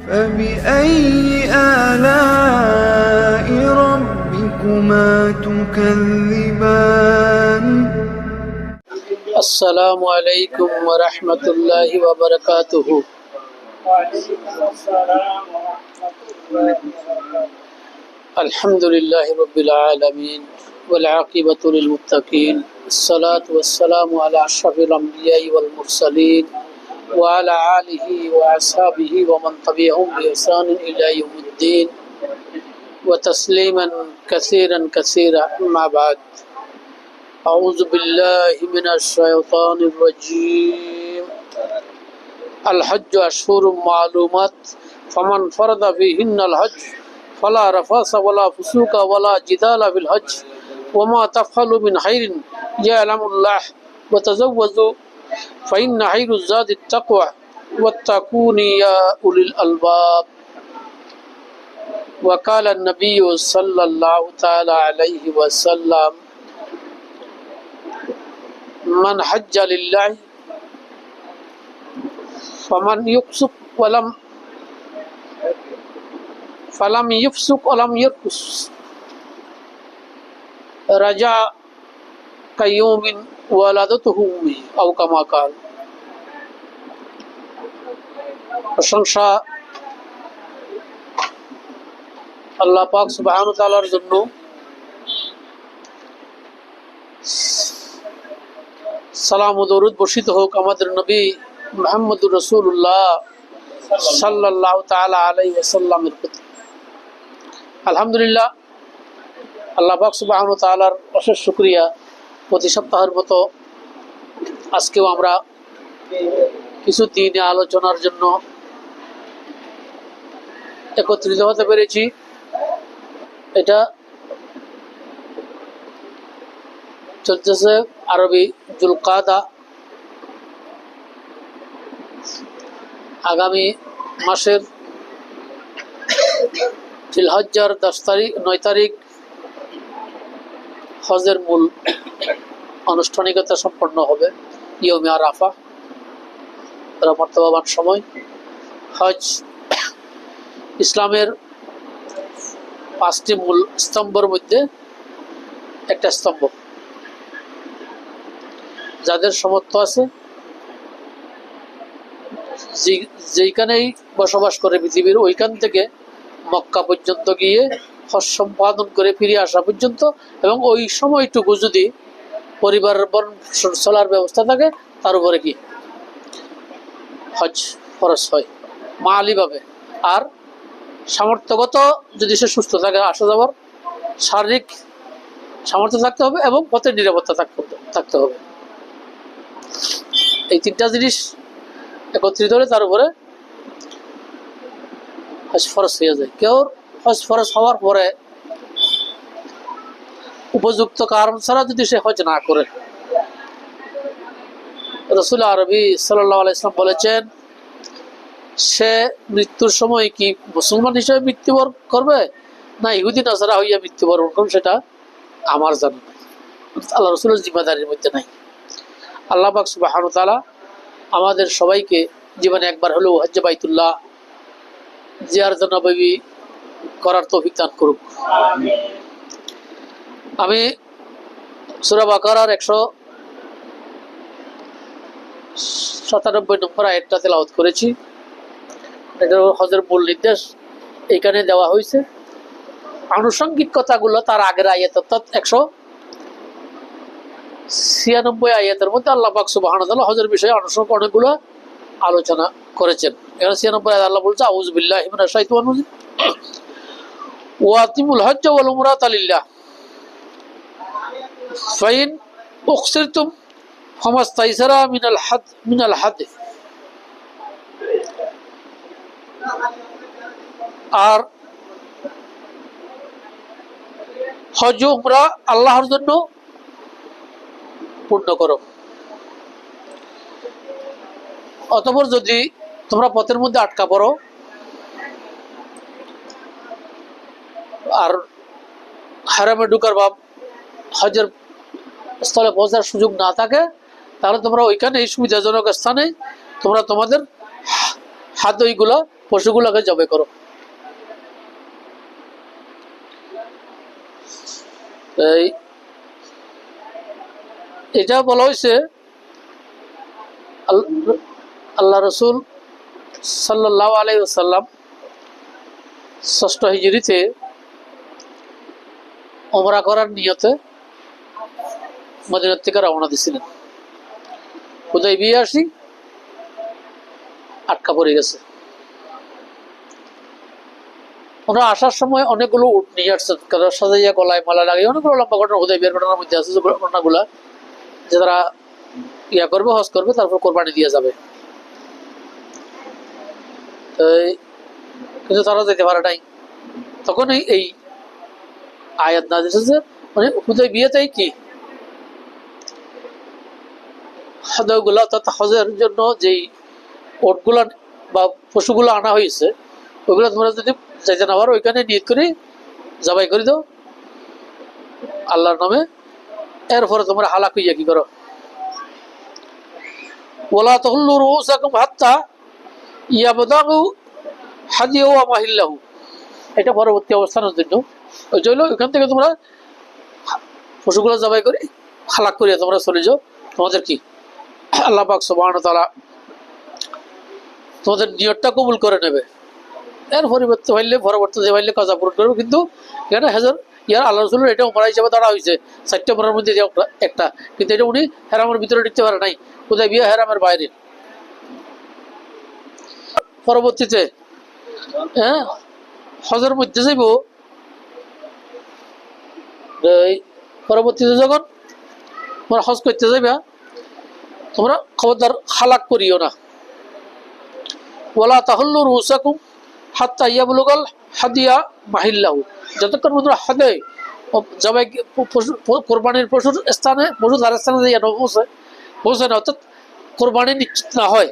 فبأي آلاء ربكما تكذبان السلام عليكم ورحمة الله وبركاته. الحمد لله رب العالمين والعاقبة للمتقين، الصلاة والسلام على أشرف الأنبياء والمرسلين وعلى آله وأصحابه ومن تبعهم بإحسان إلى يوم الدين وتسليما كثيرا كثيرا. أما بعد، أعوذ بالله من الشيطان الرجيم. الحج أشهر معلومات فمن فرض فيهن الحج فلا رفث ولا فسوق ولا جدال في الحج وما تفعلوا من خير يعلم الله وتزودوا فإن خير الزاد التقوى واتقون يا أولي الألباب. وقال النبي صلى الله تعالى عليه وسلم: من حج لله فمن يفسق فلم يفسق ولم يرفث رجع كيوم ولدته أمه أو كما قال. প্রশংসা আল্লাহ পাক সুবহানাহু ওয়া তাআলার জন্য। সালাম ও দরুদ বর্ষিত হোক আমাদের নবী মুহাম্মদুর রাসূলুল্লাহ সাল্লাল্লাহু তাআলা আলাইহি ওয়াসাল্লামের প্রতি। আলহামদুলিল্লাহ, আল্লাহ পাক সুবহানাহু ওয়া তাআলার অশেষ শুকরিয়া। প্রতি সপ্তাহের মতো আজকেও আমরা কিছু দিনে আলোচনার জন্য একত্রিত হতে পেরেছি। এটা চলতেছে আরবি জুলকাদা। আগামী মাসের জিলহজ্জার 9 তারিখ হজের মূল আনুষ্ঠানিকতা সম্পন্ন হবে। ইয়মে আরাফা, মর্তবাবান সময়। হজ ইসলামের 5টি মূল স্তম্ভের মধ্যে একটা স্তম্ভ। যাদের সামর্থ্য আছে, যেইখানেই বসবাস করে পৃথিবীর, ওইখান থেকে মক্কা পর্যন্ত গিয়ে হজ সম্পাদন করে ফিরে আসা পর্যন্ত, এবং ওই সময়টুকু যদি পরিবারের চলার ব্যবস্থা থাকে, তার উপরে কি হজ ফরজ হয় মালিভাবে। আর সামর্থ্যগত যদি সে সুস্থ থাকে, আসা যাওয়ার শারীরিক সামর্থ্য থাকতে হবে এবং পথের নিরাপত্তা থাকতে হবে। এই 3টা জিনিস একত্রিত হলে তার উপরে হজ ফরজ হয়ে যায়। কেউ হজ ফরজ হওয়ার পরে উপযুক্ত কারণ ছাড়া যদি সে হজ না করে, রাসূল আরবি সাল্লাল্লাহু আলাইহি ওয়াসাল্লাম বলেছেন, সে মৃত্যুর সময় কি মুসলমান হিসেবে মৃত্যুবরণ করবে না ইহুদি নাসারা হইয়া মৃত্যুবরণ করবে, সেটা আমার জানা নাই, আল্লাহ রাসূলের জিম্মাদারির মধ্যে নাই। আল্লাহ পাক সুবহানাহু ওয়া তাআলা আমাদের সবাইকে জীবনে একবার হলেও হজ্জে বাইতুল্লাহ জিয়ারত নববী করার তৌফিক দান করুক। আমি সূরা বাকারার 197 নম্বর আয়াতটা তেলাওয়াত করেছি। এটা হজের মূল নির্দেশ এখানে দেওয়া হয়েছে। আনুষঙ্গিক কথাগুলো তার আগের আয়াত, অর্থাৎ 196 আয়াতের মধ্যে আল্লাহ পাক সুবহানাহু ওয়া তাআলা হজের বিষয়ে আনুষঙ্গিক অনেকগুলো আলোচনা করেছেন। এখানে 96 আয়াত আল্লাহ বলছে, আউযু বিল্লাহি মিনাশ শাইতানির রাজিম, ওয়া আতিমুল হজ্জ ওয়াল উমরাতা লিল্লাহ ফাইন উখসিরতুম ফামাস্তাইসারা মিনাল হাদ। আর হজ উমরা আল্লাহর জন্য পূর্ণ করো। অতঃপর যদি তোমরা পথের মধ্যে আটকা পড়ো আর হারামে ঢুকার বা হজের স্থলে পৌঁছার সুযোগ না থাকে, তাহলে তোমরা ওইখানে এই সুবিধাজনক স্থানে তোমরা তোমাদের হাত ওইগুলো পশুগুলোকে জবাই করো। এটা বলা হয়েছে আল্লাহ রসুল সাল্লাল্লাহু আলাইহি ওয়াসাল্লাম 6ষ্ঠ হিজরিতে ওমরা করার নিয়তে মদিনা থেকে রওনা দিয়েছিলেন। হুদাইবিয়া আসি আটকা পড়ে গেছে। ওরা আসার সময় অনেকগুলো উট নিয়ে আসছেন, সাজাইয়া গলায় মালা লাগিয়ে, অনেকগুলো লম্বা ঘটনা হুদাইবিয়ার ঘটনার মধ্যে আছে যে ঘটনাগুলা, যে তারা ইয়া করবে, হজ করবে, তারপর কোরবানি দিয়ে যাবে। কিন্তু তারা যেতে পারে নাই। তখন এই আয়াত নাযিল হয়েছে, মানে হুদাইবিয়াতেই কি হজগুলা অর্থাৎ হজের জন্য যেই ওটগুলা বা পশুগুলো আনা হয়েছে, ওইগুলো তোমরা যদি যাইতে না পারো ওইখানে নিয়ত করে জবাই করে দাও আল্লাহর নামে। এরপরে তোমরা হালাক হইয়া কি করো, ওয়ালা তাহুল্লু রুউসাকুম হাত্তা ইয়াবদাগু হাদিয়াহু ওয়া মাহিল্লাহু। এটা পরবর্তী অবস্থানের জন্য। ওই জন্য ওইখান থেকে তোমরা পশুগুলো জবাই করে হালাক করিয়া তোমরা চলে যাও। তোমাদের কি আল্লাহ পাক সুবহানাহু ওয়া তাআলা তোমাদের নিয়তটা কবুল করে নেবে। এর পরিবর্তে হইলে পরবর্তীতে হইলে কাজা পূরণ করবে। কিন্তু এখানে হাজার ইয়ার আল্লাহ রসুলের এটা উমরা হিসাবে ধরা হয়েছে, 4টা উমরার মধ্যে একটা। কিন্তু এটা উনি হেরামের ভিতরে ঢুকতে পারে নাই, হুদাইবিয়া হেরামের বাইরে। পরবর্তীতে হজের মধ্যে যাইব, পরবর্তীতে যখন তোমরা হজ করতে যাইবা তোমরা খবরদার হালাক করিও না। ওয়ালা তাহুল্লু রুউসাকুম হাত্তা ইয়াবলুগাল হাদিয়া মাহিল্লাহু। যতক্ষণ পর্যন্ত হাদে জবাই কোরবানির পশুর স্থানে, পশু তার স্থানে পৌঁছে না, অর্থাৎ কোরবানি নিশ্চিত না হয়,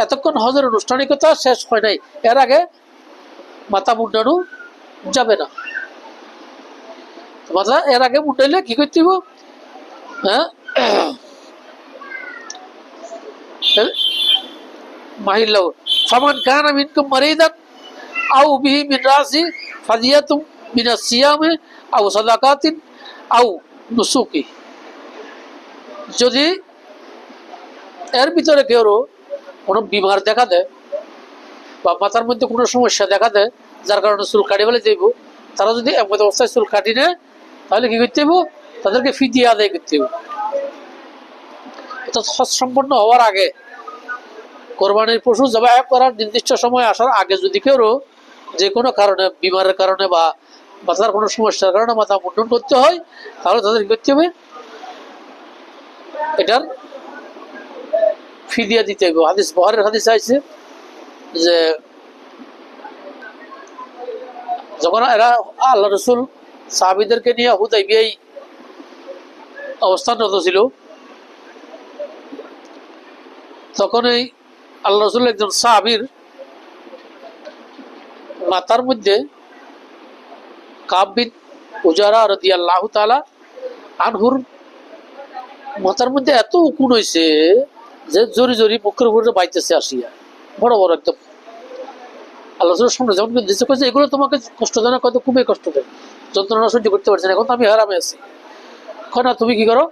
এতক্ষণ হজের আনুষ্ঠানিকতা শেষ হয় নাই। এর আগে মাথা মুন্ডানো যাবে না। মাথা এর আগে মুন্ডাইলে কি করতে হইব, মাহিল্লাহু ফামান কানা মিনকুম মারিদান আও বিহি মিন রাসি ফাদিয়াতুম মিনাস সিয়ামি আও সাদাকাতিন আও নুসুকি। যদি এর ভিতরে কেউ কোনো বিমার দেখা দেয় বা মাথার মধ্যে কোনো সমস্যা দেখা দেয় যার কারণে চুল কাটি ফেলে যাইব, তারা যদি এমন অবস্থায় চুল কাটি নেয় তাহলে কি করতে হইব, তাদেরকে ফিদিয়া আদায় করতে হইব। অর্থাৎ হজ সম্পন্ন হওয়ার আগে, কোরবানির পশু জবাই করার নির্দিষ্ট সময় আসার আগে যদি কেউ যে কোনো কারণে, বিমারের কারণে বা মাথার কোনো সমস্যার কারণে মাথা মুন্ডন করতে হয়, তাহলে তাদের কি করতে হবে, এটার ফিদিয়া দিতে হবে। হাদিস, বুখারীর হাদিস আছে যে যখন এরা আল্লাহ রসুল সাহাবীদেরকে নিয়ে হুদাইবিয়ায় অবস্থানরত ছিল, তখন এই আল্লাহ রসুল একজন সাহাবীর মাথার মধ্যে কাব বিন উজারা রাদিয়াল্লাহু তাআলা আনহুর মাথার মধ্যে এত উকুন হয়েছে যে জোরে জোরে মুখের উপরে বাইতেছে আসিয়া, বড় বড় একদম। আল্লাহ রসুলের সামনে যখন দিচ্ছে কইছে এগুলো তোমাকে কষ্ট দেয় না, কত খুবই কষ্ট দেয়, যন্ত্রণা সহ্য করতে পারছি না, এখন তো আমি হারামে আছি। এখন তুমি কি করো,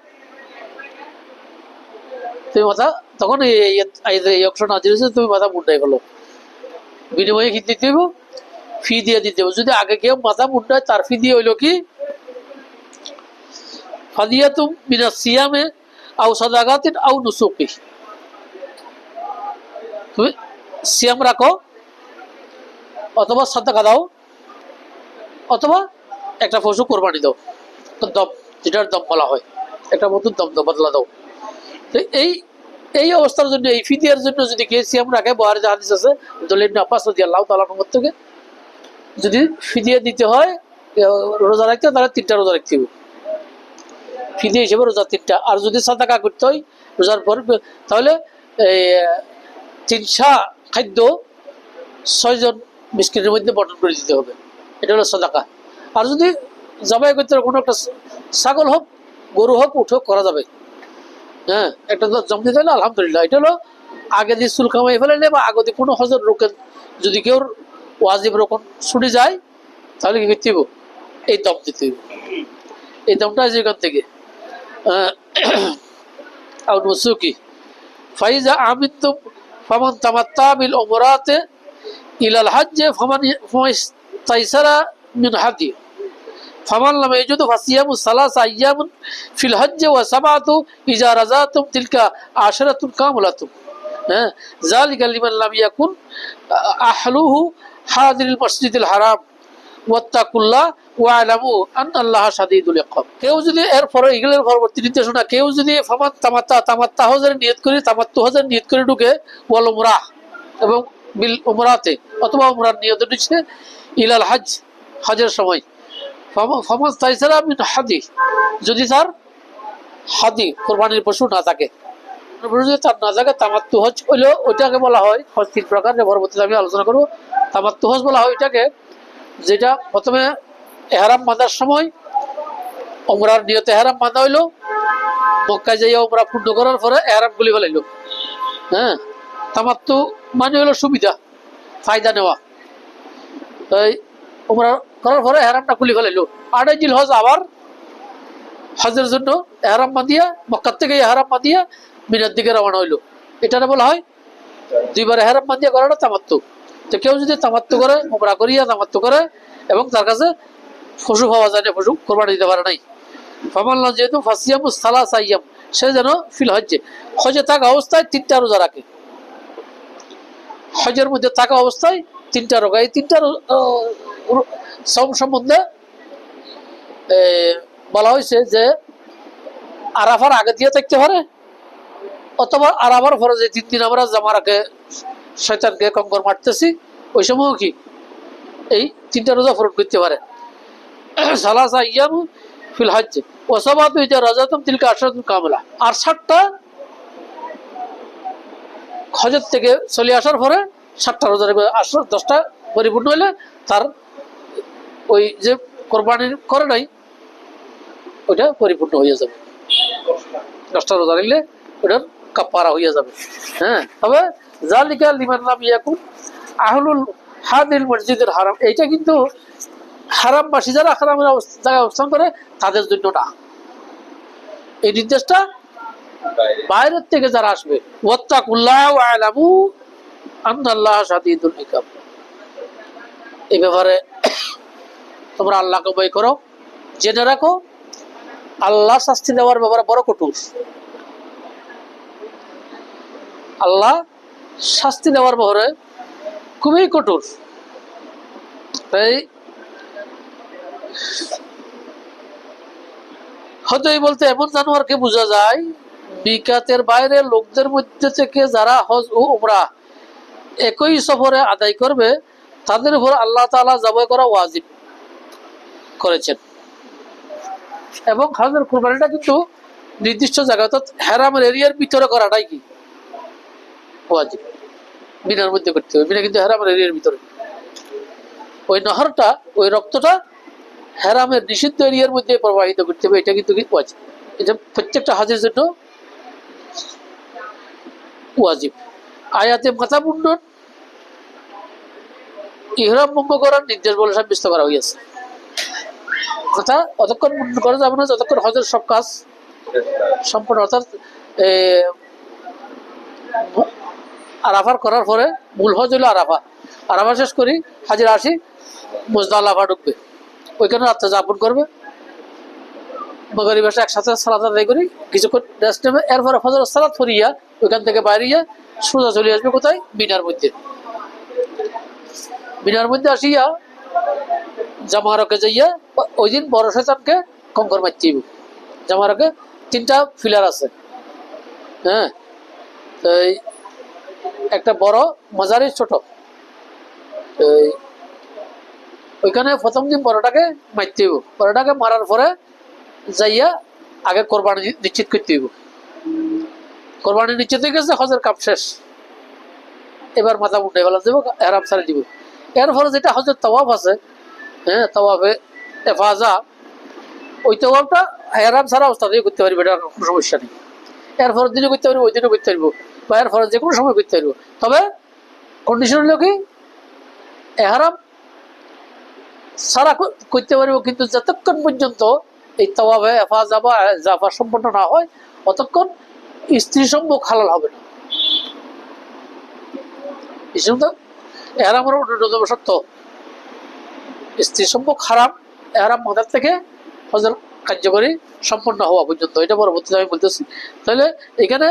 তুমি মাথা, তখন এই অপশন নাযিল হয়েছে, তুমি মাথা মুন্ডাই ফেলো। বিনিময়ে কি দিতে হইব, ফি দিয়ে দিতে হবে। যদি আগে কেউ মাথা মুন্ডায় তার ফি দিয়ে হইল কি, ফাদিয়াতুম মিনাস সিয়ামে আও সাদাকাতিন আও নুসুকি। তুমি সিয়াম রাখো অথবা সাদাকা দাও অথবা একটা পশু কোরবানি দাও, দম, যেটার দম বলা হয়, একটা নতুন দম দাও, বদলা দাও। তো এই অবস্থার জন্য, এই ফিদিয়ার জন্য যদি কে সিয়াম রাখে, বুখারীতে হাদিস আছে আব্দুল্লাহ ইবনে আব্বাস রাদিয়াল্লাহু তাআলা আনহু থেকে, যদি ফিদিয়া দিতে হয় রোজা রাখতে হয় তাহলে 3টা রোজা রাখতে হবে, ফিদিয়া হিসেবে রোজা 3টা। আর যদি সাদাকা করতে হয় রোজার পর, তাহলে 3 সা খাদ্য 6 জন মিসকিনের মধ্যে বন্টন করে দিতে হবে, এটা হলো সাদাকা। আর যদি জবাই করতে কোনো একটা ছাগল হোক, গরু হোক, উঠ হোক, করা যাবে। হ্যাঁ, একটা জম দিতে হলে আলহামদুলিল্লাহ। এটা হলো আগে দিয়ে চুল কামাই ফেলে বা আগে দিয়ে কোনো হজর যদি কেউ ওয়াজিব রকম ছুটে যায় তাহলে কি করতে হইব? এই দম দিতে হইব। এই দমটা আছে এখান থেকে কি ফাইজা আমিনতুম ফামান তামাত্তা বিল উমরাতে ইলাল হজ্জে ফামান তাইসারা মিন হাদি ফামান লাম ইয়াজুদ ফাসিয়ামু সালাসা আইয়াম ফিল হজ্জে ওয়া সাবআতু ইজা রাজাতুম তিলকা আশরাতুন কামিলাতুন। হ্যাঁ, যালিকা লিমান লাম ইয়াকুন আহলুহু হাদিরিল মসজিদিল হারাম ওয়াত্তাকুল্লাহ ওয়ালামু আন্নাল্লাহা শাদীদুল ইকাব। কেউ যদি এর পরে এগুলোর পরবর্তী নির্দেশনা, কেউ যদি ফামান তামাত্তা হজের নিয়ত করে, তামাত্তু হজের নিয়ত করে ঢুকে, ওয়াল উমরাহ এবং বিল উমরাতে অথবা উমরার নিয়ত ঢুকছে ইলাল হজ, হজের সময়, ফামান তাইসারা মিন হাদি, যদি তার হাদি কোরবানির পশু না থাকে, তার না থাকে, তামাত্তু হজ হইলেও ওইটাকে বলা হয় হজ তিন প্রকার, পরবর্তীতে আমি আলোচনা করবো। তামাত্তু হজ বলা হয় ওইটাকে যেটা প্রথমে এহরাম বাঁধার সময় উমরার নিয়তে এহরাম বাঁধা হইলো, মক্কায় যাইয়া উমরা পূর্ণ করার পরে এহরাম খুলে ফেলাইলো। হ্যাঁ, তামাত্তু মানে হলো সুবিধা, ফায়দা নেওয়া। তাই উমরা করার পরে এহরামটা খুলে ফেলাইলো, 8 জিল হজ আবার হজের জন্য এহরাম বাঁধিয়া, মক্কার থেকে এহরাম বাঁধিয়া মিনার দিকে রওনা হইলো। এটা বলা হয় দুইবার এহরাম বাঁধিয়া করাটা তামাত্তু। তো কেউ যদি তামাত্তু করে, উমরা করিয়া তামাত্তু করে এবং তার কাছে পশু পাওয়া যায় না, পশু কোরবানি দিতে পারে নাই, ফামাল্লাহ যেহেতু ফাসিয়ামু সালাসা আইয়াম, সে যেন ফিল হজ্জে, হজে থাকা অবস্থায় 3টা রোজা রাখে। হজের মধ্যে থাকা অবস্থায় 3টা রোজা, এই 3টা সম সম্বন্ধে বলা হয়েছে যে আরাফার আগে দিয়ে থাকতে পারে, অথবা আরাফার পরে যে 3 দিন আমরা জামারাকে শয়তানকে কঙ্কর মারতেছি, ওই সময় কি এই 3টা রোজা পূরণ করতে পারে। সালাসা আইয়াম ফিল হজ্জ ওয়া সাবাতু ইজা রাজাতুম তিলকা আশরাতুন কামিলা। আর 7টা হজের থেকে চলে আসার পরে 7টা রোজা 10টা পরিপূর্ণ হলে তার ওই যে কোরবানি করে নাই ওইটা পরিপূর্ণ হয়ে যাবে। 10টা রোজা রাখলে ওটার কাফারা হয়ে যাবে। হ্যাঁ, তবে যালিকা লিমান লাম ইয়াকুন আহলুল হাদিল মসজিদুল হারাম, এইটা কিন্তু হারামবাসী যারা হারামের জায়গায় অবস্থান করে তাদের জন্য না, এই নির্দেশটা বাইরের থেকে যারা আসবে। ওয়াত্তাকুল্লাহ ওয়ালামু আন্নাল্লাহা শাদীদুল ইকাব, এই ব্যাপারে তোমরা আল্লাহকে ভয় করো, জেনে রাখো আল্লাহ শাস্তি দেওয়ার ব্যাপারে বড় কঠোর। আল্লাহ শাস্তি দেওয়ার ব্যাপারে খুবই কঠোর। তাই হয়তো এই বলতে এমন জানোয়ারকে বোঝা যায় মিকাতের বাইরে লোকদের মধ্যে থেকে যারা হজ ও উমরা একই সফরে আদায় করবে তাদের উপর আল্লাহ তাআলা জবাই করা ওয়াজিব করেছেন। এবং হজের কুরবানিটা কিন্তু নির্দিষ্ট জায়গা, অর্থাৎ হারামের এরিয়ার ভিতরে করাটাই কি ওয়াজিব, মিনার মধ্যে করতে হবে। মিনা কিন্তু হারামের এরিয়ার ভিতরে, ওই নহরটা, ওই রক্তটা হারামের নিষিদ্ধ এরিয়ার মধ্যে প্রবাহিত করতে হবে, এটা কিন্তু ওয়াজিব। এটা প্রত্যেকটা হাজের জন্য ওয়াজিব। আয়াতে মাথা মুন্ডন ইহরাম ভঙ্গ করার নির্দেশ বলে সাব্যস্ত করা হয়েছে। কথা অতক্ষণ মুন্ডন করা যাবে না যতক্ষণ হজের সব কাজ সম্পূর্ণ, অর্থাৎ আরাফার করার পরে মূল হজ হলো আরাফা, আরাফা শেষ করি হাজির আসি মুজদালিফা ঢুকবে, ওইখানে রাত্রে যাপন করবে, মাগরিব এশা একসাথে সালাত আদায় করি, কিছুক্ষণ রেস্ট নেবে, এরপরে ফজর সালাত পড়িয়া ওইখান থেকে বাইরে সোজা চলে আসবে কোথায়? মিনার মধ্যে। মিনার মধ্যে আসিয়া জামারকে যাইয়া ওই দিন বড় শয়তানকে কঙ্কর মারতে হইব। জামারকে 3টা ফিলার আছে। হ্যাঁ, একটা বড়, মাঝারি, ছোট। ওইখানে প্রথম দিন বড়টাকে মারতে হইব, বড়টাকে মারার পরে যাইয়া আগে কোরবানি নিশ্চিত করতে হইব। কোরবানি নিশ্চিত হয়ে গেছে, হজের কাম শেষ, এবার মাথা মুন্ডে ফেলা দেব, এহরাম ছাড়ে দিব। এরপরে যেটা হজের তাওয়াফ আছে, হ্যাঁ, তাওয়াফে ইফাজা, ওই তাওয়াফটা এহরাম ছাড়া অবস্থাতেই করতে পারবে, এটা কোনো সমস্যা নেই। এরপরের দিনে করতে পারবো, ওই দিনে করতে পারবো, বা এরপরে যে কোনো সময় করতে পারবো। তবে কন্ডিশন হলো কি এহরাম সারা করতে পারবো, কিন্তু যতক্ষণ পর্যন্ত এই তাওয়াফে এফাজা বা জাফা সম্পন্ন না হয় অতক্ষণ স্ত্রী সম্ভোগ হালাল হবে না। এহরামের অন্যতম শর্ত স্ত্রী সম্ভোগ হারাম এহরাম মাথার থেকে হজের কার্যকরী সম্পন্ন হওয়া পর্যন্ত। এটা পরবর্তীতে আমি বলতেছি। তাহলে এখানে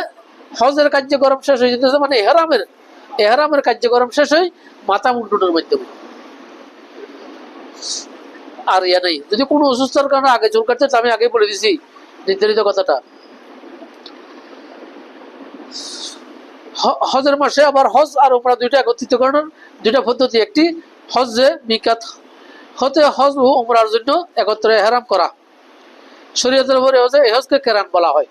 হজের কার্যক্রম শেষ হয়ে যেতেছে, মানে এহরামের কার্যক্রম শেষ হয় মাথা মুন্ডনের মাধ্যমে। আর ইয়া নেই, যদি কোনো অসুস্থতার কারণে আগে চুল কাটছে, আমি আগেই বলে দিছি নির্ধারিত কথাটা। হজের মাসে আবার হজ আর উমরা দুইটা একত্রিত করানোর দুইটা পদ্ধতি। একটি হজে মিকাত হতে হজ ও উমরার জন্য একত্রে এহরাম করা, শরীয়তের উপরে হজে এই হজকে কেরান বলা হয়।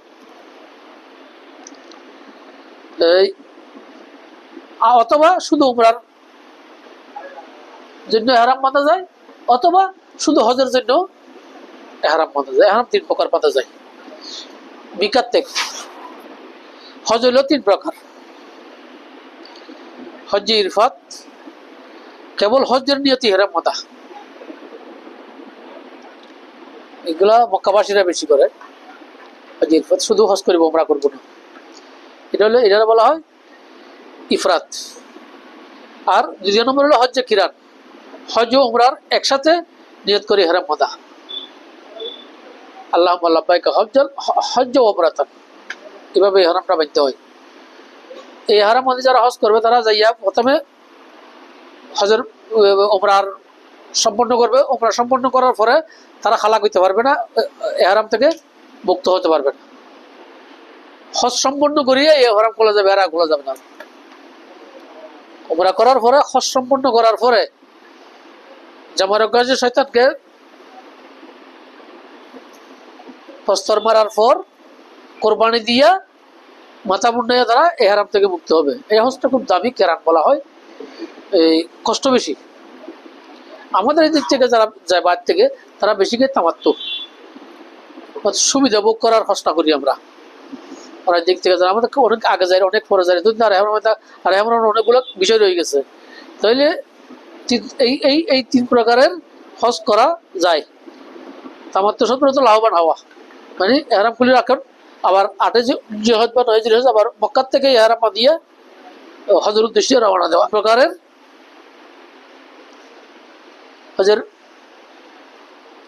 অথবা শুধু উমরার জন্য এহরাম বাঁধা যায়, অথবা শুধু হজের জন্য এহরাম বাঁধা যায়। এহরাম তিন প্রকার বাঁধা যায়। মিকাত থেকে হজ হইল তিন প্রকার। হজ্জে ইরফাত, কেবল হজ্জের নিয়তি এহরাম বাঁধা, এগুলা মক্কাবাসীরা বেশি করে। হজ্জে ইরফাত শুধু হজ করবো, উমরা করবো না, এটা বলা হয় ইফরাত। আর দ্বিতীয় নম্বর হলো হজ্জে কিরান, হজ ও উমরার একসাথে নিয়ত করে ইহরাম বাঁধা। আল্লাহুম্মা লাব্বাইকা হজ্জ ওয়া উমরাতান, এভাবে ইহরামটা বাঁধতে হয়। এই ইহরাম বাঁধে যারা হজ করবে তারা যাইয়া প্রথমে হজের উমরার সম্পন্ন করবে। উমরা সম্পন্ন করার পরে তারা খালাক হইতে পারবে না, ইহরাম থেকে মুক্ত হতে পারবে না। হজ সম্পন্ন করিয়ে এই ইহরাম খোলা যাবে, আর খোলা যাবে না। উমরা করার পরে, হজ সম্পন্ন করার পরে জামার কাজে শয়তানকে প্রস্তর মারার পর কোরবানি দিয়া মাথা মুন্ডাইয়া তারা এহরাম থেকে মুক্ত হবে। এই হজটা খুব দামি কেরান বলা হয়, এই কষ্ট বেশি। আমাদের এই দিক থেকে যারা যায় বাইরে থেকে, তারা বেশিকে তামাত্তু সুবিধা ভোগ করার হজটা করি আমরা। ওরা দিক থেকে যারা আমাদের অনেক আগে যায়, অনেক পরে যায়, আর এমন অনেকগুলো বিষয় রয়ে গেছে। তাইলে এই তিন প্রকারের হজ করা যায়। তামাত্তু শব্দ তো লাভবান হওয়া, মানে এহরাম খুলে রাখেন, আবার 8 জিলহজ বা 9 জিলহজ আবার মক্কার থেকে ইহরাম বাঁধিয়ে হজের উদ্দেশ্যে রওনা দেওয়া প্রকারের হজের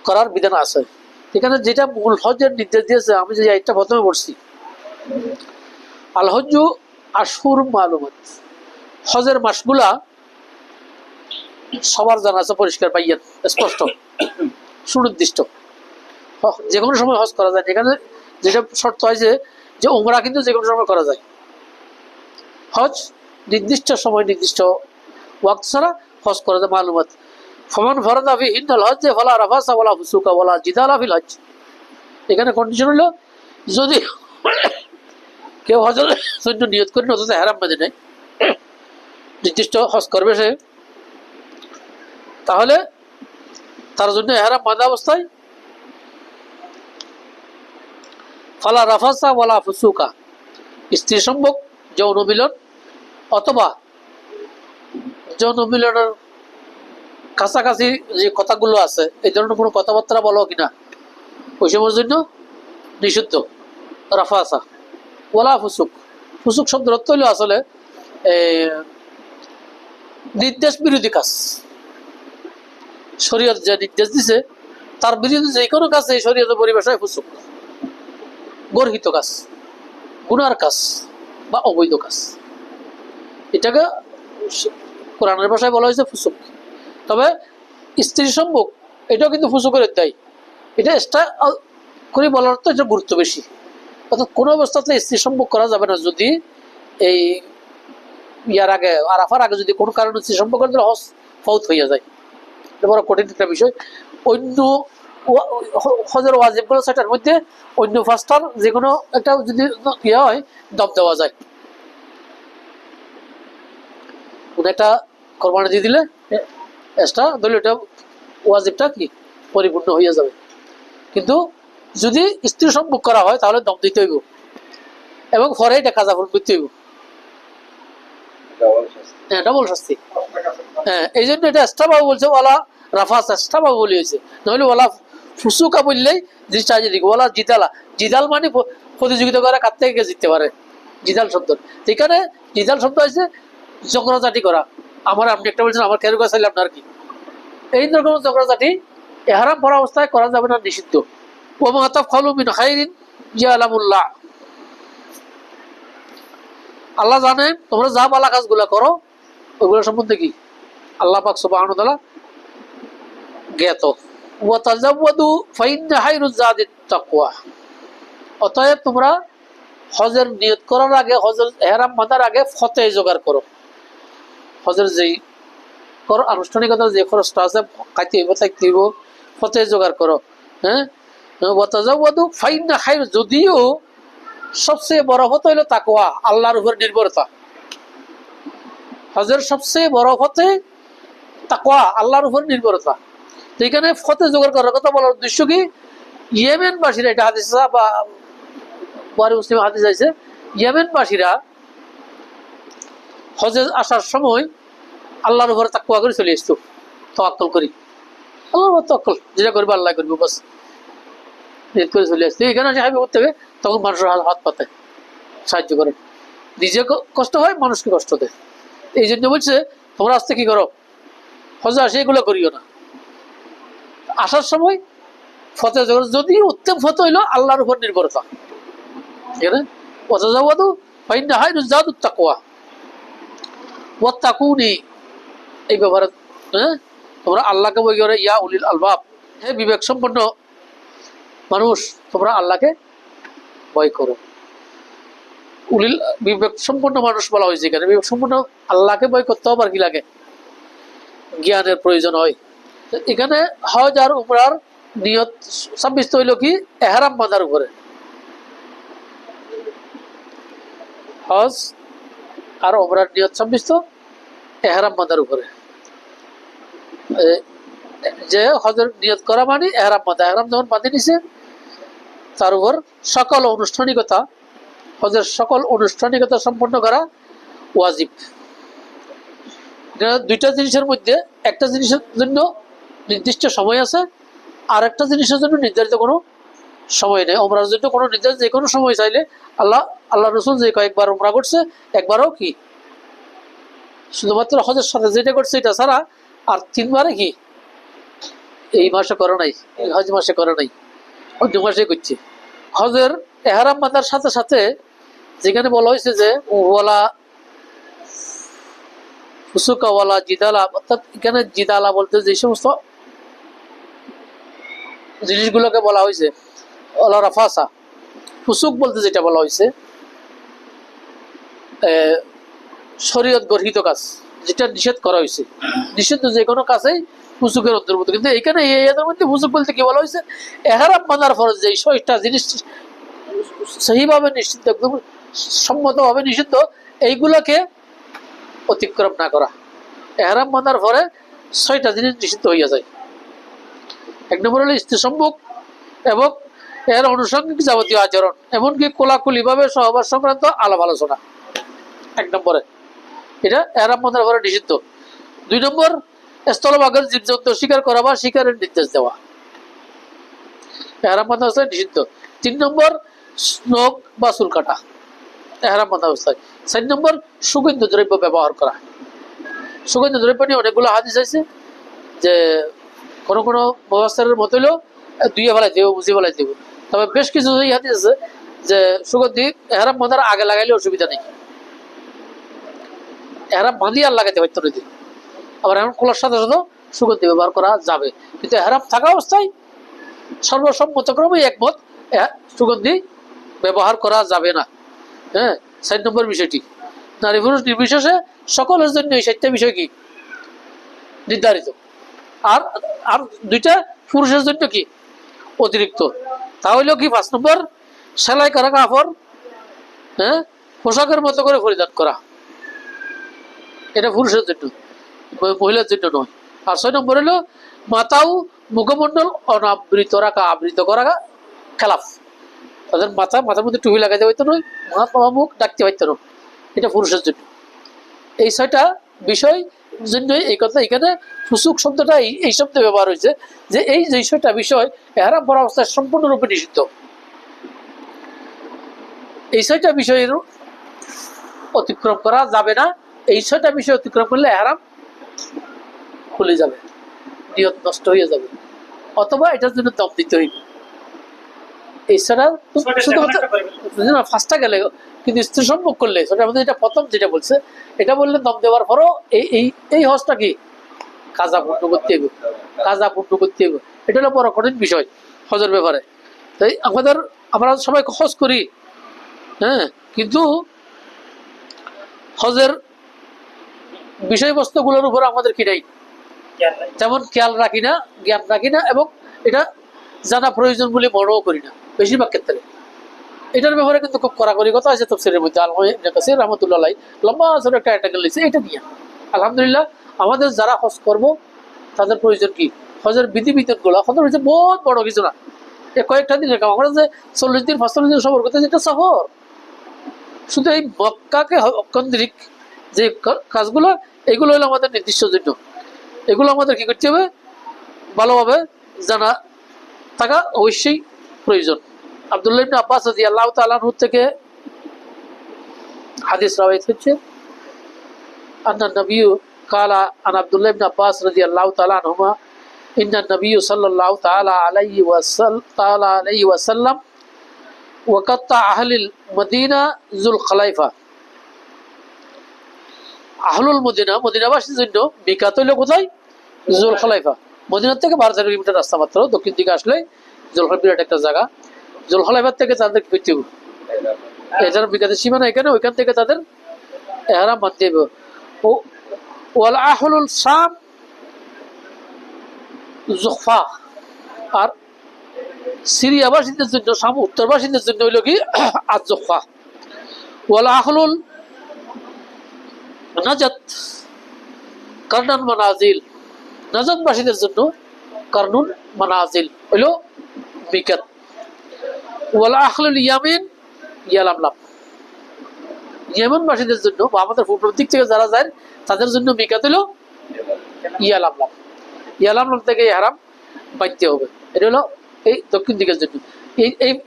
করার বিধান আছে। এখানে যেটা মূল হজের নির্দেশ দিয়েছে, আমি যে আয়াতটা প্রথমে পড়ছি, আল হজ্জু আশহুর মালুমাত, হজের মাসগুলা সবার জানা আছে, পরিষ্কার পাইয়েন, স্পষ্ট সুনির্দিষ্ট, যে কোনো সময় হজ করা যায়। এখানে যেটা শর্ত হয় যে উমরা কিন্তু যে কোনো সময় করা যায়, হজ নির্দিষ্ট সময় নির্দিষ্ট ওয়াক্ত ছাড়া হজ করা যায়। মালুমাত ফমান ফরাদা ফিহিন্নাল হজ্জ ফালা রাফাসা ওয়ালা ফুসুকা ওয়ালা জিদালা ফিল হজ্জ। এখানে কন্ডিশন হলো, যদি কেউ হজের জন্য নিয়ত করে অথচ ইহরাম বেঁধে নেয়, নির্দিষ্ট হজ করবে সে, তাহলে তার জন্য ইহরাম বাঁধা অবস্থায় ফালা রাফাসা ওয়ালা ফুসুকা, স্ত্রী সম্ভোগ, যৌন মিলন অথবা যৌন মিলনের কাছাকাছি যে কথাগুলো আছে, এই ধরনের কোনো কথাবার্তা বলো কিনা, ওই সময়ের জন্য নিষিদ্ধ। রাফাসা ওয়ালা ফুসুক, ফুসুক শব্দের অর্থ হইল আসলে নির্দেশ বিরোধী কাজ। শরীয়ত যে নির্দেশ দিছে তার বিরোধী যে কোনো কাজ এই শরীয়তের পরিভাষায় ফুসুক, গর্হিত কাজ, গুনার কাজ বা অবৈধ কাজ, এটাকে কোরআনের ভাষায় বলা হয়েছে ফুসুক। তবে স্ত্রী সম্ভোগ এটাও কিন্তু ফুসুকের অধ্যায়, এটা এক্সট্রা করে বলার তো এটা গুরুত্ব বেশি। অর্থাৎ কোনো অবস্থাতে স্ত্রী সম্ভোগ করা যাবে না যদি এই ইয়ার আগে আরাফার আগে যদি কোনো কারণে স্ত্রী সম্ভোগ করে হজ ফৌত হইয়া যায়। এটা বড় কঠিন একটা বিষয়। অন্য হজের ওয়াজিবগুলো সেটার মধ্যে অন্য ফাস্টার যে কোনো একটা যদি ইয়ে হয়, দম দেওয়া যায়। কোনো একটা কোরবানি দিয়ে দিলে এক্সট্রা ধরলে এটা ওয়াজিবটা কি পরিপূর্ণ হইয়া যাবে। কিন্তু যদি স্ত্রী সম্ভোগ করা হয় তাহলে দম দিতে হইব এবং পরে এটা কাজা ফল করতে হইব। ডবল শাস্তি। হ্যাঁ, এই জন্য এটা এস্টাবাবু বলছে, ওয়ালা রাফাস এস্টাবাবু বলিয়েছে, নইলে ওয়ালা ফুসুকা বললেই জিনিসটা দিকে ওয়ালা জিদালা, জিদাল মানে প্রতিযোগিতা করে কার থেকে জিততে পারে, জিদাল শব্দ। এখানে জিদাল শব্দ হয়েছে ঝগড়াঝাটি করা। আমার আপনি একটা বলছেন আমার কেন চাইলে আপনার কি, এই রকম ঝগড়াঝাটি এহারাম পড়া অবস্থায় করা যাবে না, নিষিদ্ধ। ও মাতাফ খালু মিন খাইরিন ইয়ালামুল্লাহ, আল্লাহ জানেন তোমরা যা বালা কাজগুলা করো ওইগুলো সম্বন্ধে কি আল্লাহ পাক সুবহানাহু ওয়া তাআলা জ্ঞাত। ওয়া তাযাওয়াদু ফাইন্না খায়রুজ যাদিত তাকওয়া, অতএব তোমরা হজের নিয়ত করার আগে, হজের ইহরাম বাঁধার আগে ফতে জোগাড় করো। হজের যেই আনুষ্ঠানিকতা যে খরচটা আছে, খাইতে হইব থাকতে হইব, ফতে জোগাড় করো। হ্যাঁ, ওয়া তাযাওয়াদু ফাইন্না খায়রু, যদিও সবচেয়ে বড় ফতে হইল তাকওয়া, আল্লাহর উপর নির্ভরতা। হজের সবচেয়ে বড় ফতে তাকওয়া, আল্লাহর উপর নির্ভরতা। তো এখানে ফতে জোগাড় করার কথা বলার উদ্দেশ্য কি, ইয়েমেনবাসীরা, এটা হাদিস বা বুখারী মুসলিম হাদিস আছে, ইয়েমেনবাসীরা হজে আসার সময় আল্লাহর উপরে তাকওয়া করে চলে আসতো, তাওয়াক্কুল করি, আল্লাহর উপর তাওয়াক্কুল, যেটা করবে আল্লাহ করবে, বাস নিয়ত করে চলে আসতো। এখানে আসে হাইবে করতে হবে, তখন মানুষের হাত পাতায় সাহায্য করে, নিজে কষ্ট হয় মানুষকে কষ্ট দেয়। এই জন্য বলছে তোমরা আসতে কি করো, হজে আসে এগুলো করিও না। আসার সময় ফতে জোগাড়, যদি উত্তম ফতে হইলো আল্লাহর উপর নির্ভরতা। ঠিক আছে, ওয়াতাযাওয়াদু ফাইন্না খায়রুজ যাদিত তাকওয়া ওয়াত্তাকুনি, এই ব্যাপারে হ্যাঁ তোমরা আল্লাহকে বই করে, ইয়া উলিল আলবাব, হে বিবেক সম্পন্ন মানুষ তোমরা আল্লাহকে ভয় করো। উলিল বিবেক সম্পন্ন মানুষ বলা হয়েছে এখানে, বিবেক সম্পন্ন আল্লাহকে ভয় করতে হবে, আর কি লাগে, জ্ঞানের প্রয়োজন হয়। এখানে হজ আর উমরার নিয়ত সাব্যস্ত হইল কি, ইহরাম বাঁধার উপরে। হজ আর উমরার নিয়ত সাব্যস্ত ইহরাম বাঁধার উপরে, যে হজের নিয়ত করা মানে ইহরাম বাঁধা, ইহরাম যখন বাঁধে নিছে তার উপর সকল আনুষ্ঠানিকতা, হজের সকল আনুষ্ঠানিকতা সম্পন্ন করা ওয়াজিব। দুইটা জিনিসের মধ্যে একটা জিনিসের জন্য নির্দিষ্ট সময় আছে, আর একটা জিনিসের জন্য নির্ধারিত কোনো সময় নেই। উমরার জন্য কোনো নির্ধারিত যে কোনো সময় চাইলে আল্লাহ রসুল যে কয়েকবার উমরা করছে, একবারও কি শুধুমাত্র হজের সাথে যেটা করছে এটা ছাড়া আর তিনবারে কি এই মাসে করে নাই, এই হজ মাসে করে নাই, অন্য মাসে করছে। হজের ইহরাম বাঁধার সাথে সাথে যেখানে বলা হয়েছে যে ওয়ালা ফুসুকা ওয়ালা জিদালা, অর্থাৎ এখানে জিদালা বলতে যে সমস্ত জিনিসগুলোকে বলা হয়েছে, ওয়ালা রাফাসা, ফুসুক বলতে যেটা বলা হয়েছে শরীয়ত গর্হিত কাজ, যেটা নিষেধ করা হয়েছে, নিষিদ্ধ যে কোনো কাজেই ফুসুকের অন্তর্ভুক্ত। কিন্তু এখানে এদের মধ্যে ফুসুক বলতে কি বলা হয়েছে, ইহরাম বাঁধার ফরজ যে ৬০টা জিনিস সহিভাবে নিষিদ্ধ, একদম সম্মতভাবে নিষিদ্ধ, এইগুলোকে অতিক্রম না করা। ইহরাম বাঁধার পরে ৬টা জিনিস নিষিদ্ধ হইয়া যায়। এক নম্বর হলো স্ত্রী সম্মুখ এবং এর আনুষঙ্গিক যাবতীয় আচরণ, এমনকি কোলাকুলি ভাবে সহবাস সংক্রান্ত আলাপ আলোচনা, এক নম্বরে এটা ইহরাম বাঁধার পরে নিষিদ্ধ। ২ নম্বর স্থলভাগের জীবজন্তু শিকার করা বা শিকারের নির্দেশ দেওয়া, ইহরাম বাঁধা অবস্থায় নিষিদ্ধ। ৩ নম্বর নখ বা চুল কাটা, ইহরাম বাঁধা অবস্থায়। ৪ নম্বর সুগন্ধ দ্রব্য ব্যবহার করা। সুগন্ধ দ্রব্য নিয়ে অনেকগুলো হাদিস আছে, যে কোনো কোনো ব্যবস্থার মতো হলেও ধুয়ে ফেলাই দেবো, মুছে ফেলাই দেবো। তবে বেশ কিছু হাদিস আছে যে সুগন্ধি ইহরাম বাঁধার আগে লাগাইলে অসুবিধা নেই, ইহরাম বাঁধিয়ে আর লাগাইতে হয়তো না, আবার এখন খোলার সাথে সাথে সুগন্ধি ব্যবহার করা যাবে, কিন্তু ইহরাম থাকা অবস্থায় সর্বসম্মতক্রমে একমত সুগন্ধি ব্যবহার করা যাবে না। হ্যাঁ, ৪ নম্বর বিষয়টি নারী পুরুষ নির্বিশেষে সকলের জন্য এই ৭টা বিষয় কি নির্ধারিত, আর আর 2টা পুরুষের জন্য কি অতিরিক্ত। তাহলেও কি ৫ নম্বর সেলাই করা কাপড় হ্যাঁ পোশাকের মতো করে পরিধান করা, এটা পুরুষের জন্য, মহিলার জন্য নয়। আর ৬ নম্বর হলো মাথাও মুখমণ্ডল অনাবৃত রাখা, আবৃত করা খেলাফ, তাদের মাথার মধ্যে টুপি লাগাইতে হইতো নয়, মুখ ডাকতে হইতো না, এটা পুরুষের জন্য। এই ৬টা বিষয় জন্যই এই কথা এখানে ফুসুক শব্দটা এই শব্দে ব্যবহার হয়েছে, যে এই যে ছয়টা বিষয় এহরাম পরা অবস্থায় সম্পূর্ণরূপে নিষিদ্ধ। এই ছয়টা বিষয়ের অতিক্রম করা যাবে না। এই ছয়টা বিষয় অতিক্রম করলে এহরাম খুলে যাবে, নিয়ত নষ্ট হয়ে যাবে, অথবা এটার জন্য দম দিতে হইবে। এছাড়া শুধুমাত্র ফার্স্টটা গেলে, কিন্তু স্ত্রী সম্পর্ক করলে সেটা আমাদের এটা প্রথম যেটা বলছে, এটা বললে দম দেওয়ার পরও এই হজটা কি কাজা পূর্ণ করতে হবে, কাজা পূর্ণ করতে হবে। এটা হলো বড় কঠিন বিষয় হজের ব্যাপারে। তাই আমরা সবাই হজ করি, হ্যাঁ, কিন্তু হজের বিষয়বস্তুগুলোর উপর আমাদের কি নাই, যেমন খেয়াল রাখি না, জ্ঞান রাখি না, এবং এটা জানা প্রয়োজন বলে মনেও করি না বেশিরভাগ ক্ষেত্রে। এটার ব্যাপারে কিন্তু খুব কড়াকড়ি কথা আছে তাফসীরের মধ্যে। আল-কাসির রাহমাতুল্লাহ আলাইহি লম্বা আসলে একটা আর্টিকেল লিখেছে এটা নিয়ে। আলহামদুলিল্লাহ, আমাদের যারা হজ করব তাদের প্রয়োজন কি, হজের বিধিবিধানগুলো হজের হচ্ছে বহুত বড় কিছু না, কয়েকটা দিনের কাম। আমরা যে 40 দিন 45 দিন সফর করতে, যেটা সফর, শুধু এই মক্কাকে কেন্দ্রিক যে কাজগুলো, এগুলো হলো আমাদের নির্দিষ্ট জন্য। এগুলো আমাদের কি করতে হবে, ভালোভাবে জানা থাকা অবশ্যই প্রয়োজন। আব্দুল্লাহ ইবনে আব্বাস রাদিয়াল্লাহু তাআলা আনহু থেকে হাদিস রাওয়ায়াত হচ্ছে, আন্না নবী কালা আন আব্দুল্লাহ ইবনে আব্বাস রাদিয়াল্লাহু তাআলা আনহুমা ইন্না নবী সাল্লাল্লাহু তাআলা আলাইহি ওয়াসাল্লাম ওয়াকাত্তা আহলিল মদিনা যুল খালাইফা। আহলুল মদিনা, মদিনাবাসীর জন্য মিকাত হইল কোথায়, যুল খালাইফা। মদিনার থেকে 12 কিলোমিটার রাস্তা মাত্র, দক্ষিণ দিকে আসলে যুল খালাইফা বিরাট একটা জায়গা। যুল খালাইফার থেকে তাদের ফিরতে হবে, এটার মিকাতের সীমানা এখানে, ওইখান থেকে তাদের ইহরাম বাঁধতে হবে। ওয়াল আহলুল শাম জুহফা, আর সিরিয়াবাসীদের জন্য, শাম উত্তরবাসীদের জন্য হইল কি আজ-জুহফা। ওয়াল আহলুল নাজাত কারনান মানাজিল, নাজাতবাসীদের জন্য কারনুন মানাজিল হইল মিকাত। ওয়াল আহলুল ইয়ামিন ইয়ালামলাম, ইয়েমেনবাসীদের জন্য বা আমাদের পূর্ব দিক থেকে যারা যায় তাদের জন্য মিকাত হইল ইয়ালামলাম। ইয়ালামলাম থেকে ইহরাম বাঁধতে হবে। এটা হলো এই দক্ষিণ দিকের জন্য।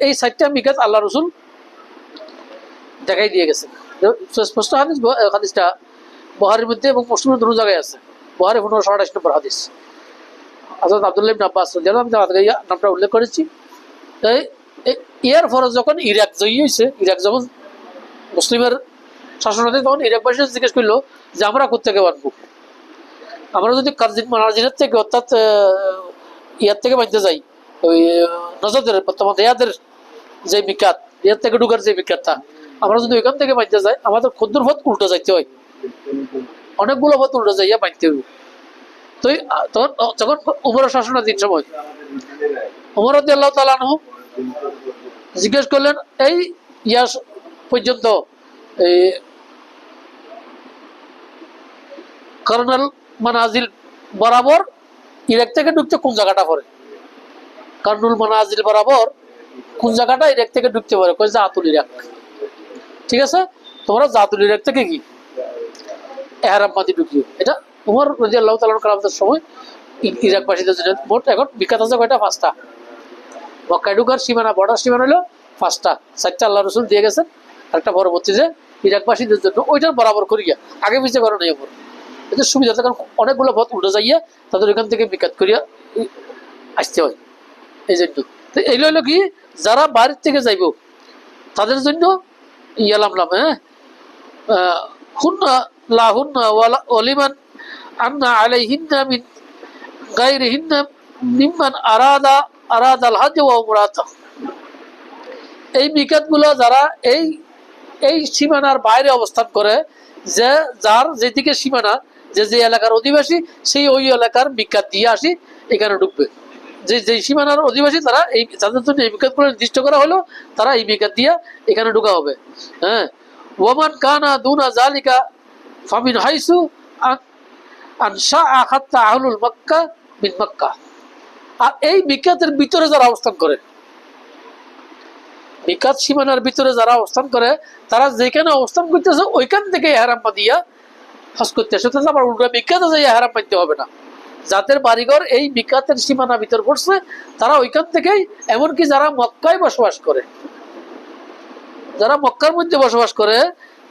এই সাইডটা মিকাত আল্লাহ রসুল দেখাই দিয়ে গেছে, স্পষ্ট হাদিস। হাদিসটা বুখারীর মধ্যে এবং মুসলিমের দুটো জায়গায় আছে। বুখারী 1528 নম্বর হাদিস। হযরত আব্দুল্লাহ ইবনে আব্বাস রাদিয়াল্লাহু আনহু নামটা উল্লেখ করেছি। এর পরে যখন ইরাক জয়ী হয়েছে, ইরাক যখন মুসলিমের শাসনাধীন, তখন ইরাকবাসী জিজ্ঞেস করলো যে আমরা কোথেকে বাঁধবো, আমরা যদি কারজিন মানাজিনের থেকে, অর্থাৎ ইয়ার থেকে বাঁধতে যাই, ওই নজদের বর্তমান রিয়াদের যে মিকাত, রিয়াদ থেকে ঢুকার যে মিকাতটা, আমরা যদি ওইখান থেকে বাঁধতে যাই, আমাদের ক্ষুদ্র পথ উল্টো যাইতে হয়, অনেকগুলো পথ উল্টো যাইয়া বাঁধতে হবে। তো তখন যখন উমরের শাসনাধীন সময়, উমর রাদিয়াল্লাহু তাআলা আনহু জিজ্ঞেস করলেন এই ইয়াস পর্যন্ত, এই কারনাল মানাজিল বরাবর ইরাক থেকে ঢুকতে কোন জায়গাটা পড়ে, কারনুল মানাজিল বরাবর কোন জায়গাটা ইরাক থেকে ঢুকতে পারে, কয় জাতুল ইরাক। ঠিক আছে, তোমরা জাতুল ইরাক থেকে কি ইহরাম বাঁধি ঢুকিও। এটা উমর রাদিয়াল্লাহু তাআলা কালামতের সময় ইরাকবাসীদের জন্য। মোট এখন বিখ্যাত আছে কয়টা, 5টা। মক্কায় ঢুকার সীমানা, বর্ডার সীমানা হলো 5টা, 4টা আল্লাহ রসুল দিয়ে গেছেন, আরেকটা পরবর্তী যে ইরাকবাসীদের জন্য, ওইটার বরাবর করিয়া আগে পিছিয়ে করো নেই ওপর, এদের সুবিধা। কারণ অনেকগুলো পথ উল্টো যাইয়া তাদের ওইখান থেকে মিকাত করিয়া আসতে হয়, এই জন্য। তো এইগুলো হলো কি, যারা বাড়ির থেকে যাইব তাদের জন্য ইয়ালামলাম, হ্যাঁ, হুন্না লাহুন্না ওয়ালিমান আন্না আলাইহিন্না মিন গায়রিহিন্না মিম্মান আরাদাল হজ ওয়া উমরাতা। এই মিকাতগুলো যারা এই সীমানার বাইরে অবস্থান করে, যে যার যেদিকে সীমানা, যে এলাকার অধিবাসী, সেই ওই এলাকার মিকাত দিয়ে আসি এখানে ঢুকবে। যে সীমানার অধিবাসী তারা এই, যাদের জন্য এই মিকাতগুলো নির্দিষ্ট করা হলো, তারা এই মিকাত দিয়ে এখানে ঢুকা হবে। হ্যাঁ, ওয়ামান কানা দুনা জালিকা ফামিন হাইসু আনশা আখাত্তা আহলুল মক্কা মিন মক্কা। আর এই মিকাতের ভিতরে যারা অবস্থান করে, মিকাত সীমানার ভিতরে যারা অবস্থান করে, তারা যেখানে অবস্থান করতেছে ওইখান থেকে ইহরাম বাঁধিয়া হজ করতে আসে, আবার উল্টা মিকাতে যাই হারাম মানতে হবে না। যাদের বাড়িঘর এই মিকাতের সীমানা ভিতর পড়ছে তারা ওইখান থেকেই, এমনকি যারা মক্কায় বসবাস করে, যারা মক্কার মধ্যে বসবাস করে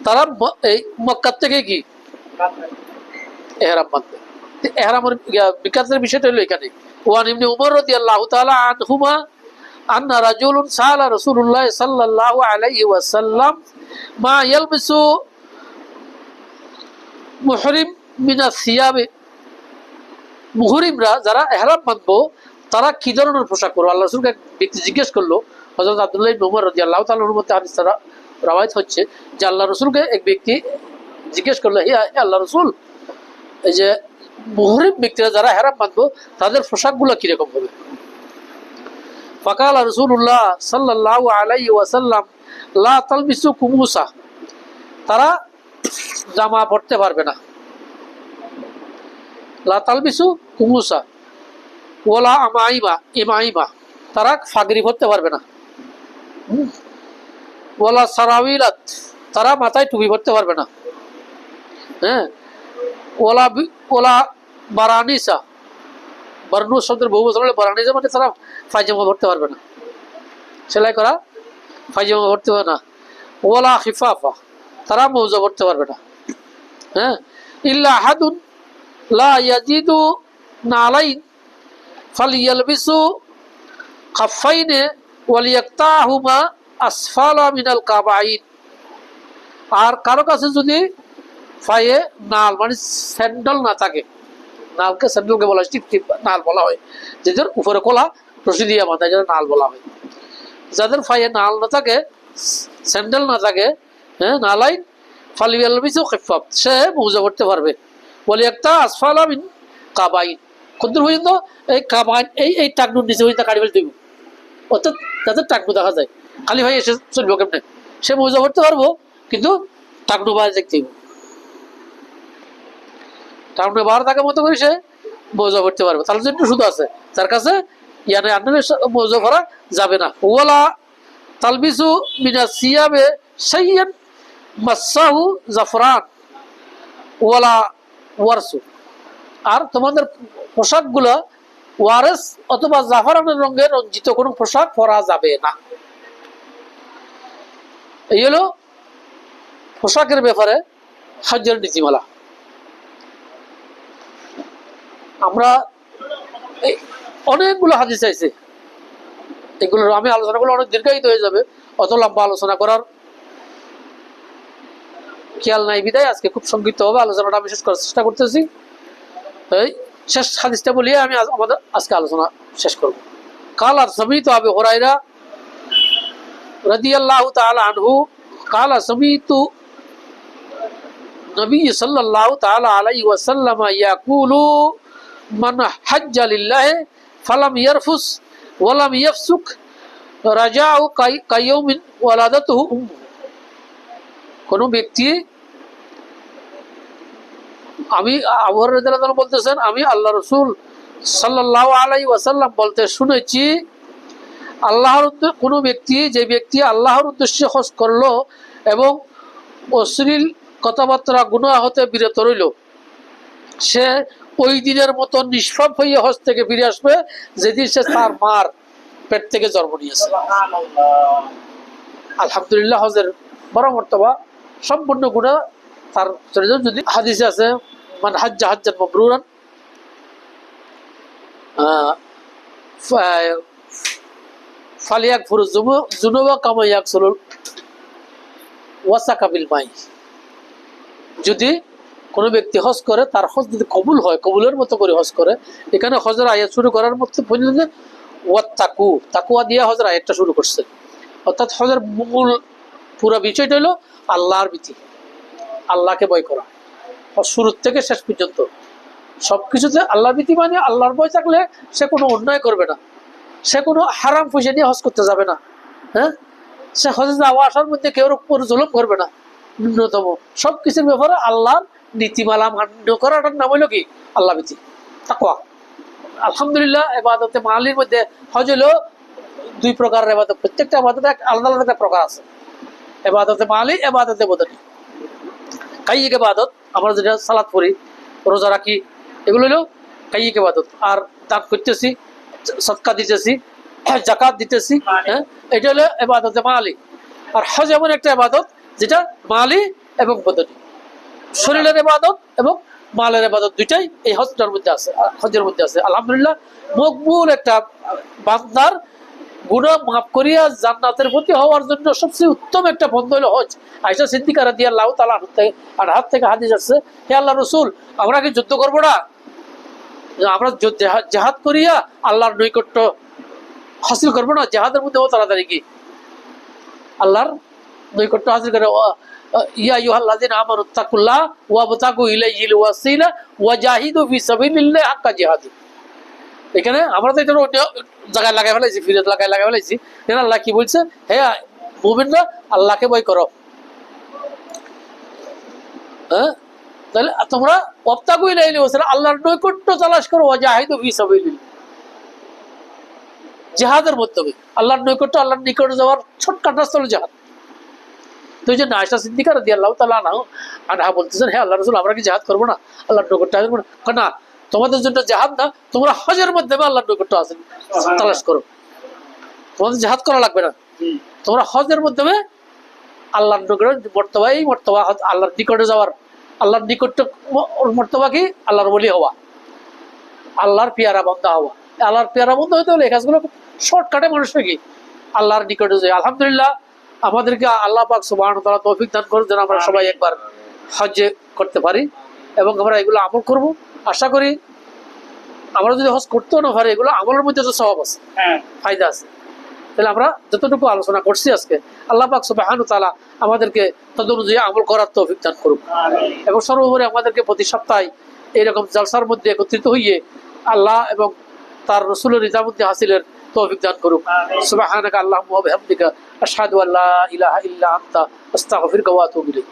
তারা এই মক্কার থেকে কি এহরাম বাঁধবে। এহরামের মিকাতের বিষয়টা হলো এখানে। ওয়ান ইবনে উমর রাদিয়াল্লাহু তাআলা আনহুমা আন্না রাজুলুন সাআলা রাসূলুল্লাহ সাল্লাল্লাহু আলাইহি ওয়াসাল্লাম মা ইয়ালবিসু মুহরিম মিনাস সিয়াবে, মুহরিমরা যারা এহরাম বাঁধবো তারা কি ধরনের পোশাক পরবে। আল্লাহ রাসূলকে এক ব্যক্তি জিজ্ঞেস করলো, হযরত আব্দুল্লাহ ইবনে উমর রাদিয়াল্লাহু তাআলা আনহুর মধ্যে হাদিস রাওয়ায়াত হচ্ছে যে আল্লাহ রাসূলকে এক ব্যক্তি জিজ্ঞেস করলো, হে আল্লাহ রাসূল, এই যে মুহরিম ব্যক্তিরা যারা এহরাম বাঁধবো তাদের পোশাকগুলো কিরকম হবে? ফাকাল রাসূলুল্লাহ সাল্লাল্লাহু আলাইহি ওয়াসাল্লাম লা তালবিসু কুমুসা, তারা জামা পরতে পারবে না। লা তালবিসু কুমুসা ওয়ালা আমাইমা, ইমাইমা, তারা ফাগরি পরতে পারবে না। ওয়ালা সারাউইলাত, তারা মাথায় টুপি পরতে পারবে না। হ্যাঁ, ওলা ওলা বারানিসা, বারনু শব্দের বহু বছর হলে বারানিসা মানে তারা পায়জামা পরতে পারবে না, সেলাই করা পায়জামা পরতে পারবে না। ওলা খিফাফা, তারা মৌজা পরতে পারবে না। হ্যাঁ, ইল্লা আহাদুন লা ইয়াজিদু নালাইন ফালিয়ালবিসু খাফাইনে ওয়ালিয়াক্তাহুমা আসফালা মিনাল কাবাইন, আর কারো কাছে যদি পায়ে নাল মানে স্যান্ডেল না থাকে, নালকে স্যান্ডেলকে বলা হয়, টিপ টিপ নাল বলা হয়, যাদের উপরে কলা রশি দিয়ে বাঁধা যায় নাল বলা হয়। যাদের পায়ে নাল না থাকে, স্যান্ডেল না থাকে, হ্যাঁ, নালাইন ফালিয়ালবিসু খিফাফ, সে মৌজা পড়তে পারবে। বলি একটা আসফালা মিন কাবাইন, কদ্দুর পর্যন্ত এই কাবাইন এই টাকনুর নিচে পর্যন্ত কাটি ফেলতে দিব, অর্থাৎ যাদের টাকনু দেখা যায়, খালি ভাই এসে চলবে কেমনে, সে মৌজা পড়তে পারবো কিন্তু টাকনু বাইরে দেখতে দিব, টাকনু বাইরে থাকার মতো করে সে মৌজা পড়তে পারবে। তাহলে জন্য শুধু আছে তার কাছে ইয়ানে আন্নানের মৌজা করা যাবে না। ওয়ালা তালবিসু মিনা সিয়াবে শাইয়ান মাসাহু জাফরান ওয়ালা ওয়ারসু, আর তোমাদের পোশাকগুলো ওয়ারেস অথবা জাফরানের রঙে রঞ্জিত কোনো পোশাক পরা যাবে না। এই হলো পোশাকের ব্যাপারে হজ্জের নীতিমালা। আমরা অনেকগুলো হাদিস আছে, এগুলো আমি আলোচনা করলে অনেক দীর্ঘায়িত হয়ে যাবে, অত লম্বা আলোচনা করার খেয়াল নাই বিদায় আজকে খুব সংক্ষিপ্তভাবে আলোচনাটা আমি শেষ করার চেষ্টা করতেছি। এই শেষ হাদিসটা বলিয়ে আমি আমাদের আজকে আলোচনা শেষ করব। কাল আর সমিত আবু হুরায়রা রাদিয়াল্লাহু তাআলা আনহু কাল সমিতু নবী সাল্লাল্লাহু তাআলা আলাইহি ওয়াসাল্লাম ইয়াকুলু মান হাজ্জা লিল্লাহি ফালাম ইয়ারফুস ওয়ালাম ইয়াফসুক রাজাউ কাইয়ুমিন ওয়ালাদাতুহু উম্মু, কোন ব্যক্তি, আমি আবু হুরায়রা রাদিয়াল্লাহু আনহু বলতেছেন, আমি আল্লাহ রাসূল সাল্লাল্লাহু আলাইহি ওয়াসাল্লাম বলতে শুনেছি, আল্লাহর কোনো ব্যক্তি, যে ব্যক্তি আল্লাহর উদ্দেশ্যে হজ করলো এবং অশ্লীল কথাবার্তা গুনাহ হতে বিরত রইল, সে ওই দিনের মতো নিষ্পাপ হয়ে হজ থেকে ফিরে আসবে যেদিন সে তার মার পেট থেকে জন্ম নিয়েছে। আলহামদুলিল্লাহ, হজের বড় মর্তবা, সম্পূর্ণ গুনাহ তার চলে যাবে। যদি হাদিসে আছে মান হাজ্জা হাজ্জান মাবরুরান ফালিয়াকফুরু যুনুবা কামা ইয়াকসুলুল ওয়াসাকা বিল মাই, যদি কোনো ব্যক্তি হজ করে তার হজ যদি কবুল হয়, কবুলের মতো করে হজ করে, এখানে হজের আয়াত শুরু করার মতো ওয়াত্তাকু, তাকুয়া দিয়ে হজের আয়াতটা শুরু করছে। অর্থাৎ হজের মূল পুরো বিষয়টা হলো আল্লাহর ভীতি, আল্লাহকে ভয় করা, শুরু থেকে শেষ পর্যন্ত সবকিছুতে আল্লাহর ভীতি, মানে আল্লাহর ভয় থাকলে সে কোনো অন্যায় করবে না, সে কোনো হারাম পয়সা নিয়ে হজ করতে যাবে না, হ্যাঁ, সে হজে যাওয়া আসার মধ্যে কেউ উপর জুলুম করবে না, ন্যূনতম সবকিছুর ব্যাপারে আল্লাহর নীতিমালা মান্য করাটার নাম হইল কি আল্লাহ ভীতি, তাকওয়া। আলহামদুলিল্লাহ, ইবাদতে মালির মধ্যে হজ হলো দুই প্রকারের ইবাদত, প্রত্যেকটা ইবাদতে আলাদা আলাদা প্রকার আছে, ইবাদতে মালি, ইবাদতে বদনি। কাইয়িক ইবাদত আমরা যেটা সালাত পড়ি, রোজা রাখি, এগুলো হলো কাইয়িক ইবাদত। আর দান করতেছি, সদকা দিতেছি, জাকাত দিতেছি, হ্যাঁ, এটা হলো ইবাদতে মালি। আর হজ এমন একটা ইবাদত যেটা মালি এবং বদনি, শরীরের ইবাদত এবং মালের ইবাদত দুইটাই এই হজটার মধ্যে আছে, হজের মধ্যে আছে। আলহামদুলিল্লাহ, মকবুল একটা বান্দার গুনাহ মাফ করিয়া জান্নাতের প্রতি হওয়ার জন্য সবচেয়ে উত্তম একটা বন্ধ হলো হজ। আয়েশা সিদ্দিকা রাদিয়াল্লাহু তাআলা আনহার থেকে হাদিস আছে, হে আল্লাহর রাসূল, আমরা কি যুদ্ধ করবো না? আমরা জিহাদ করিয়া আল্লাহর নৈকট্য হাসিল করবো না? জিহাদের মধ্যে তাড়াতাড়ি কি আল্লাহর নৈকট্য হাসিল করে। ইয়া আইয়ুহাল্লাযিনা আমানুত্তাকুল্লাহ ওয়াবতাগু ইলাইহিল ওয়াসিলা ওয়াজাহিদু ফি সাবিলিল্লাহি হাক্কা জিহাদি। এখানে আমরা তো এটা জায়গায় লাগাই ফেলাইছি, ফিরত লাগাই ফেলাইছি। আল্লাহ কি বলছে? হে মুমিনরা, আল্লাহকে ভয় করো। হ্যাঁ, তাহলে তোমরা ওয়াবতাগু ইলাইহিল ওয়াসিলা, আল্লাহর নৈকট্য তালাশ করো, ওয়াজাহিদু ফি সাবিলিল্লাহ, জিহাদের মাধ্যমে আল্লাহর নৈকট্য, আল্লাহর নিকটে যাওয়ার ছোটখাটো রাস্তা হলো জিহাদ। তো এই যে আয়েশা সিদ্দিকা রাদিয়াল্লাহু তাআলা আনহা বলতেছেন, হে আল্লাহর রাসূল, আমরা কি জিহাদ করবো না? আল্লাহর নৈকট্য হাসিল করবো না? না, তোমাদের জন্য জিহাদ না, তোমরা হজের মাধ্যমে আল্লাহর নৈকট্য হাসিল তালাশ করো। তোমাদের জিহাদ করা লাগবে না, তোমরা হজের মাধ্যমে আল্লাহর নিকটে মর্তবা, এই মর্তবা আল্লাহর নিকটে যাওয়ার, আল্লাহর নিকট্য মর্তবা কি? আল্লাহর ওলি হওয়া, আল্লাহর পেয়ারা বান্দা হওয়া। আল্লাহর পেয়ারা বান্দা হতে হলে এই কাজগুলো শর্টকাটে মানুষকে কি আল্লাহর নিকটে যায়। আলহামদুলিল্লাহ, আমাদেরকে আল্লাহ পাক সুবহানাহু ওয়া তাআলা তৌফিক দান করেন যেন আমরা সবাই একবার হজ্জে করতে পারি এবং আমরা এগুলো আমল করব। আশা করি আমরা যদি হজ করতেও না পারি, এগুলো আমলের মধ্যে তো সওয়াব আছে, ফায়দা আছে। তাহলে আমরা যতটুকু আলোচনা করছি আজকে, আল্লাহ পাক সুবহানাহু ওয়া তাআলা আমাদেরকে তদনুযায়ী আমল করার তৌফিক দান করুন এবং সর্বোপরি আমাদেরকে প্রতি সপ্তাহে এইরকম জালসার মধ্যে একত্রিত হইয়ে আল্লাহ এবং তার রাসূলের রিজামুদ্দিন হাসিলের তৌফিক দান করুন। সুবহানাকা আল্লাহুম্মা ওয়া বিহামদিকা আশহাদু আল্লা ইলাহা ইল্লা আনতা আস্তাগফিরুকা ওয়া আতুবু ইলাইক।